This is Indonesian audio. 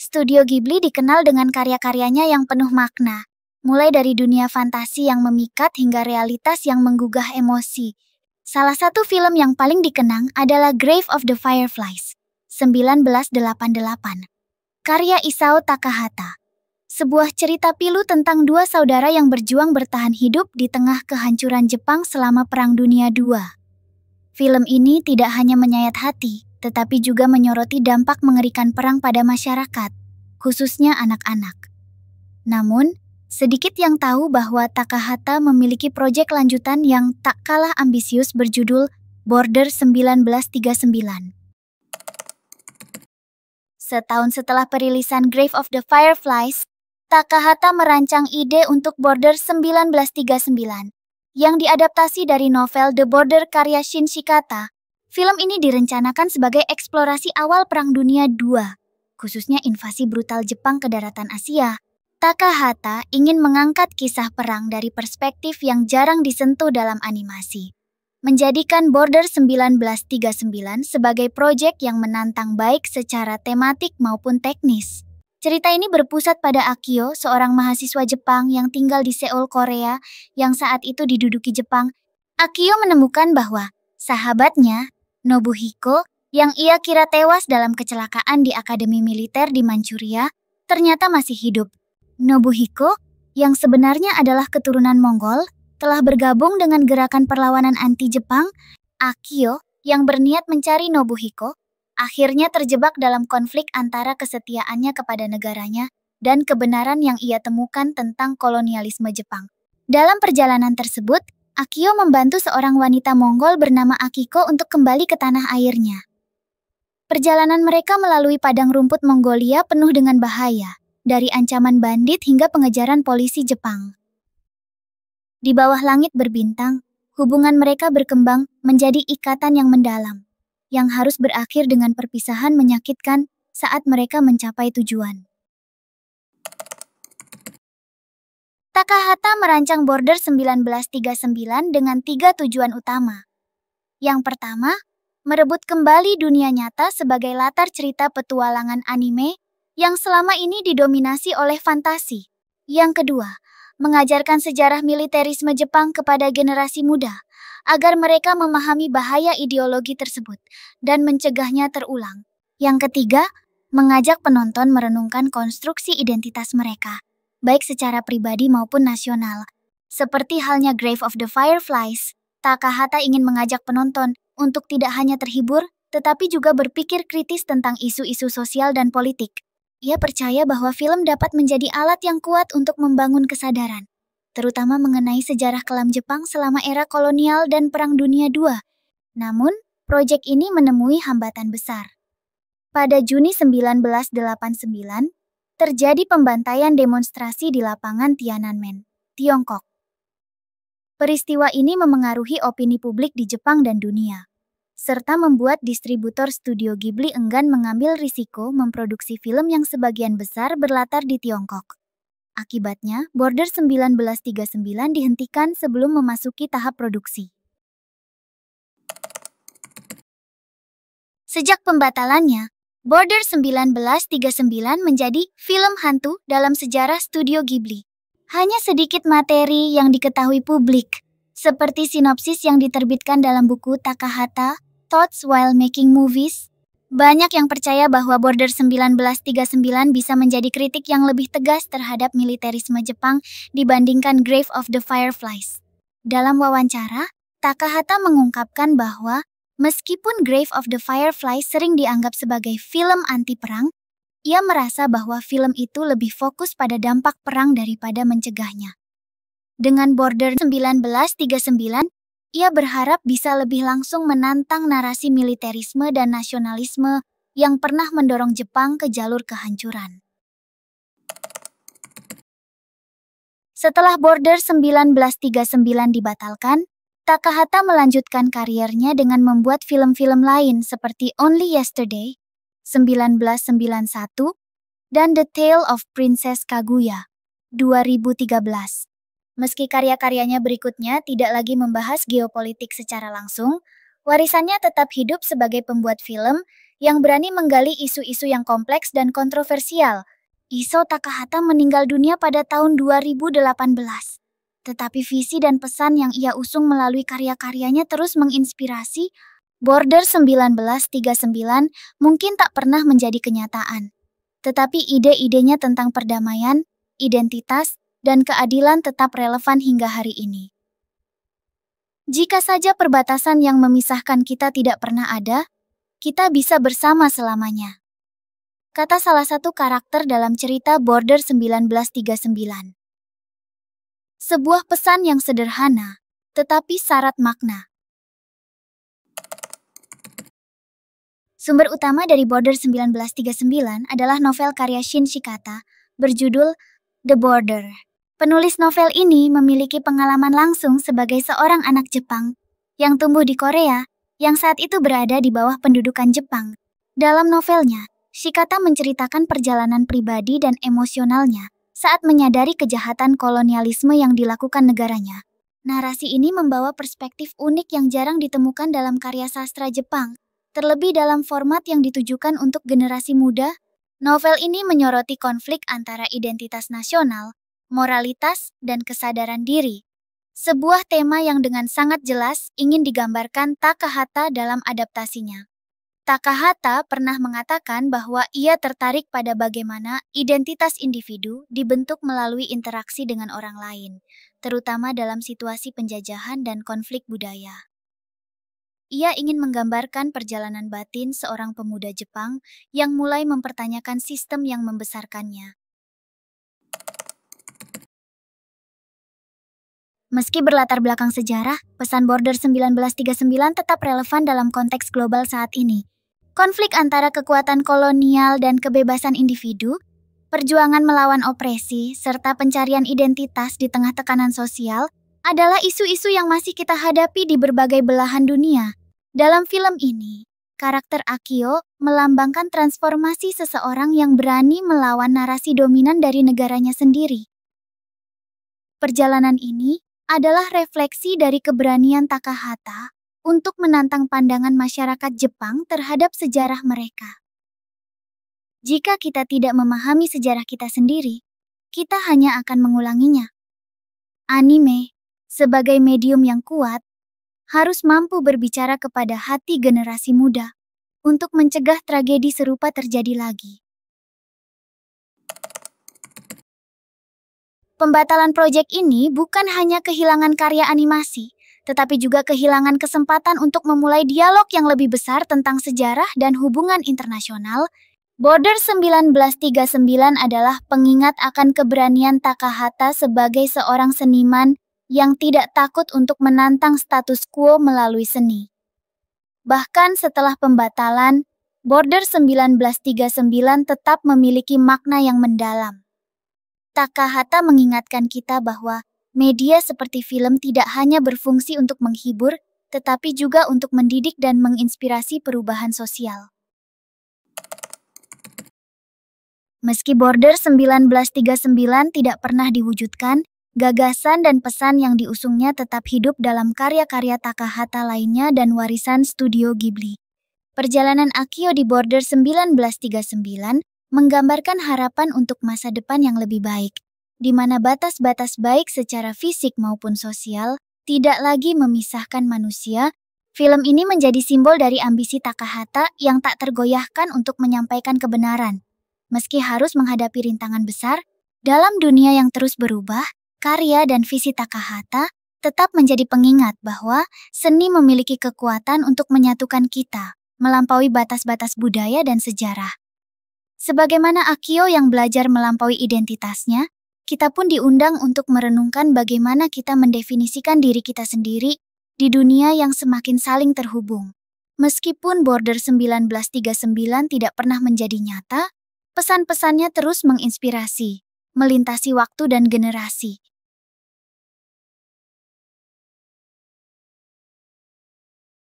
Studio Ghibli dikenal dengan karya-karyanya yang penuh makna, mulai dari dunia fantasi yang memikat hingga realitas yang menggugah emosi. Salah satu film yang paling dikenang adalah Grave of the Fireflies, 1988. Karya Isao Takahata. Sebuah cerita pilu tentang dua saudara yang berjuang bertahan hidup di tengah kehancuran Jepang selama Perang Dunia II. Film ini tidak hanya menyayat hati, tetapi juga menyoroti dampak mengerikan perang pada masyarakat, khususnya anak-anak. Namun, sedikit yang tahu bahwa Takahata memiliki proyek lanjutan yang tak kalah ambisius berjudul Border 1939. Setahun setelah perilisan Grave of the Fireflies, Takahata merancang ide untuk Border 1939, yang diadaptasi dari novel The Border karya Shin Shikata. Film ini direncanakan sebagai eksplorasi awal Perang Dunia II, khususnya invasi brutal Jepang ke daratan Asia. Takahata ingin mengangkat kisah perang dari perspektif yang jarang disentuh dalam animasi, menjadikan Border 1939 sebagai proyek yang menantang baik secara tematik maupun teknis. Cerita ini berpusat pada Akio, seorang mahasiswa Jepang yang tinggal di Seoul, Korea, yang saat itu diduduki Jepang. Akio menemukan bahwa sahabatnya, Nobuhiko, yang ia kira tewas dalam kecelakaan di Akademi Militer di Manchuria, ternyata masih hidup. Nobuhiko, yang sebenarnya adalah keturunan Mongol, telah bergabung dengan gerakan perlawanan anti-Jepang. Akio, yang berniat mencari Nobuhiko, akhirnya terjebak dalam konflik antara kesetiaannya kepada negaranya dan kebenaran yang ia temukan tentang kolonialisme Jepang. Dalam perjalanan tersebut, Akio membantu seorang wanita Mongol bernama Akiko untuk kembali ke tanah airnya. Perjalanan mereka melalui padang rumput Mongolia penuh dengan bahaya, dari ancaman bandit hingga pengejaran polisi Jepang. Di bawah langit berbintang, hubungan mereka berkembang menjadi ikatan yang mendalam, yang harus berakhir dengan perpisahan menyakitkan saat mereka mencapai tujuan. Takahata merancang Border 1939 dengan 3 tujuan utama. Yang pertama, merebut kembali dunia nyata sebagai latar cerita petualangan anime yang selama ini didominasi oleh fantasi. Yang kedua, mengajarkan sejarah militerisme Jepang kepada generasi muda, agar mereka memahami bahaya ideologi tersebut dan mencegahnya terulang. Yang ketiga, mengajak penonton merenungkan konstruksi identitas mereka, baik secara pribadi maupun nasional. Seperti halnya Grave of the Fireflies, Takahata ingin mengajak penonton untuk tidak hanya terhibur, tetapi juga berpikir kritis tentang isu-isu sosial dan politik. Ia percaya bahwa film dapat menjadi alat yang kuat untuk membangun kesadaran, terutama mengenai sejarah kelam Jepang selama era kolonial dan Perang Dunia II. Namun, proyek ini menemui hambatan besar. Pada Juni 1989, terjadi pembantaian demonstrasi di lapangan Tiananmen, Tiongkok. Peristiwa ini memengaruhi opini publik di Jepang dan dunia, serta membuat distributor Studio Ghibli enggan mengambil risiko memproduksi film yang sebagian besar berlatar di Tiongkok. Akibatnya, Border 1939 dihentikan sebelum memasuki tahap produksi. Sejak pembatalannya, Border 1939 menjadi film hantu dalam sejarah Studio Ghibli. Hanya sedikit materi yang diketahui publik, seperti sinopsis yang diterbitkan dalam buku Takahata, Thoughts While Making Movies. Banyak yang percaya bahwa Border 1939 bisa menjadi kritik yang lebih tegas terhadap militerisme Jepang dibandingkan Grave of the Fireflies. Dalam wawancara, Takahata mengungkapkan bahwa meskipun Grave of the Fireflies sering dianggap sebagai film anti-perang, ia merasa bahwa film itu lebih fokus pada dampak perang daripada mencegahnya. Dengan Border 1939, ia berharap bisa lebih langsung menantang narasi militerisme dan nasionalisme yang pernah mendorong Jepang ke jalur kehancuran. Setelah Border 1939 dibatalkan, Takahata melanjutkan kariernya dengan membuat film-film lain seperti Only Yesterday, 1991, dan The Tale of Princess Kaguya, 2013. Meski karya-karyanya berikutnya tidak lagi membahas geopolitik secara langsung, warisannya tetap hidup sebagai pembuat film yang berani menggali isu-isu yang kompleks dan kontroversial. Isao Takahata meninggal dunia pada tahun 2018. Tetapi visi dan pesan yang ia usung melalui karya-karyanya terus menginspirasi. Border 1939 mungkin tak pernah menjadi kenyataan. Tetapi ide-idenya tentang perdamaian, identitas, dan keadilan tetap relevan hingga hari ini. Jika saja perbatasan yang memisahkan kita tidak pernah ada, kita bisa bersama selamanya. Kata salah satu karakter dalam cerita Border 1939. Sebuah pesan yang sederhana, tetapi syarat makna. Sumber utama dari Border 1939 adalah novel karya Shin Shikata, berjudul The Border. Penulis novel ini memiliki pengalaman langsung sebagai seorang anak Jepang yang tumbuh di Korea, yang saat itu berada di bawah pendudukan Jepang. Dalam novelnya, Shikata menceritakan perjalanan pribadi dan emosionalnya saat menyadari kejahatan kolonialisme yang dilakukan negaranya. Narasi ini membawa perspektif unik yang jarang ditemukan dalam karya sastra Jepang, terlebih dalam format yang ditujukan untuk generasi muda. Novel ini menyoroti konflik antara identitas nasional, moralitas, dan kesadaran diri. Sebuah tema yang dengan sangat jelas ingin digambarkan Takahata dalam adaptasinya. Takahata pernah mengatakan bahwa ia tertarik pada bagaimana identitas individu dibentuk melalui interaksi dengan orang lain, terutama dalam situasi penjajahan dan konflik budaya. Ia ingin menggambarkan perjalanan batin seorang pemuda Jepang yang mulai mempertanyakan sistem yang membesarkannya. Meski berlatar belakang sejarah, pesan Border 1939 tetap relevan dalam konteks global saat ini. Konflik antara kekuatan kolonial dan kebebasan individu, perjuangan melawan opresi, serta pencarian identitas di tengah tekanan sosial adalah isu-isu yang masih kita hadapi di berbagai belahan dunia. Dalam film ini, karakter Akio melambangkan transformasi seseorang yang berani melawan narasi dominan dari negaranya sendiri. Perjalanan ini adalah refleksi dari keberanian Takahata untuk menantang pandangan masyarakat Jepang terhadap sejarah mereka. Jika kita tidak memahami sejarah kita sendiri, kita hanya akan mengulanginya. Anime, sebagai medium yang kuat, harus mampu berbicara kepada hati generasi muda untuk mencegah tragedi serupa terjadi lagi. Pembatalan proyek ini bukan hanya kehilangan karya animasi, tetapi juga kehilangan kesempatan untuk memulai dialog yang lebih besar tentang sejarah dan hubungan internasional. Border 1939 adalah pengingat akan keberanian Takahata sebagai seorang seniman yang tidak takut untuk menantang status quo melalui seni. Bahkan setelah pembatalan, Border 1939 tetap memiliki makna yang mendalam. Takahata mengingatkan kita bahwa media seperti film tidak hanya berfungsi untuk menghibur, tetapi juga untuk mendidik dan menginspirasi perubahan sosial. Meski Border 1939 tidak pernah diwujudkan, gagasan dan pesan yang diusungnya tetap hidup dalam karya-karya Takahata lainnya dan warisan Studio Ghibli. Perjalanan Akio di Border 1939 menggambarkan harapan untuk masa depan yang lebih baik, di mana batas-batas baik secara fisik maupun sosial tidak lagi memisahkan manusia. Film ini menjadi simbol dari ambisi Takahata yang tak tergoyahkan untuk menyampaikan kebenaran. Meski harus menghadapi rintangan besar, dalam dunia yang terus berubah, karya dan visi Takahata tetap menjadi pengingat bahwa seni memiliki kekuatan untuk menyatukan kita, melampaui batas-batas budaya dan sejarah. Sebagaimana Akio yang belajar melampaui identitasnya, kita pun diundang untuk merenungkan bagaimana kita mendefinisikan diri kita sendiri di dunia yang semakin saling terhubung. Meskipun Border 1939 tidak pernah menjadi nyata, pesan-pesannya terus menginspirasi, melintasi waktu dan generasi.